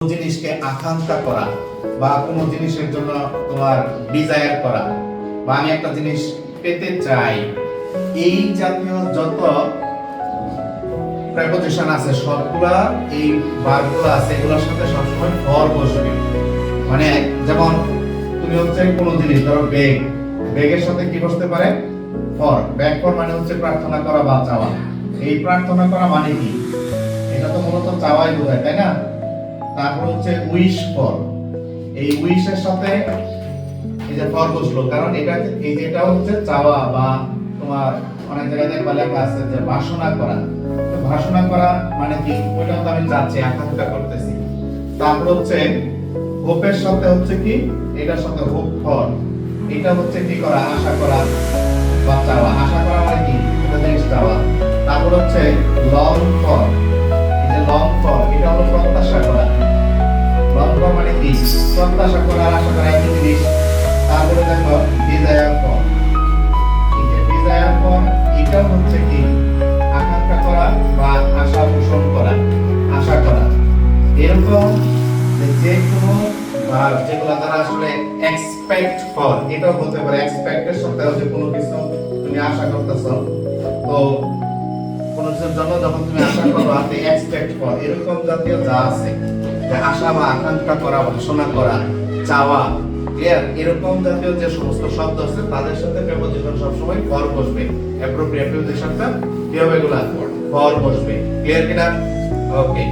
জিনিসকে আকাঙ্ক্ষা করা বা কোনো জিনিসের জন্য তোমার ডিজায়ার করা বা আমি একটা জিনিস পেতে চাই, এই জাতীয় যত প্রেপোজিশন আছে সবগুলা এই ভার্বগুলো আছে এগুলোর সাথে সবসময় ফর বসবে। মানে যেমন তুমি হচ্ছে কোনো জিনিস ধরো বেগ, বেগের সাথে কি বসতে পারে? ফর। ব্যাক ফর মানে হচ্ছে প্রার্থনা করা বা চাওয়া। এই প্রার্থনা করা মানে কি? এটা তো মূলত চাওয়াই বোঝায়, তাই না? তারপর হচ্ছে উইশ ফর, এই উইশের সাথে এই যে ফর বসলো, কারণ এটা এই যে এটা হচ্ছে চাওয়া বা তোমার অনেক জায়গায় দেখবা লেখা আছে যে বাসনা করা। তো বাসনা করা মানে কি? ওইটাও তো আমি চাচ্ছি, আকাঙ্ক্ষা করতেছি। তারপর হচ্ছে হোপের সাথে হচ্ছে কি, এটার সাথে হোপ ফর, এটা হচ্ছে কি করা? আশা করা বা চাওয়া। আশা করা মানে কি? এটা জিনিস চাওয়া। তারপর হচ্ছে লং ফর, এই যে লং ফর এটা হলো প্রত্যাশা করা। লং ফর মানে কি? প্রত্যাশা করা, আশা করা একই জিনিস। তারপরে দেখো ডিজায়ার ফর, এই যে ডিজায়ার ফর এটা হচ্ছে কি? আকাঙ্ক্ষা করা বা আশা পোষণ করা, আশা করা। এরকম যে কোনো ভার্ব যেগুলো দ্বারা আসলে এক্সপেক্ট ফর, এটাও বলতে পারে। এক্সপেক্টের সাথে হচ্ছে কোনো কিছু তুমি আশা করতেছো, তো কোনো কিছুর জন্য যখন তুমি আশা করো আপনি এক্সপেক্ট ফর, এরকম জাতীয় যা আছে যে আশা বা আকাঙ্ক্ষা করা, বাসনা করা, চাওয়া, ক্লিয়ার? এরকম জাতীয় যে সমস্ত শব্দ আছে তাদের সাথে প্রেপোজিশন সবসময় ফর বসবে। অ্যাপ্রোপ্রিয়েট প্রেপোজিশনটা কি হবে? এগুলা ফর বসবে। ক্লিয়ার কিনা? ওকে।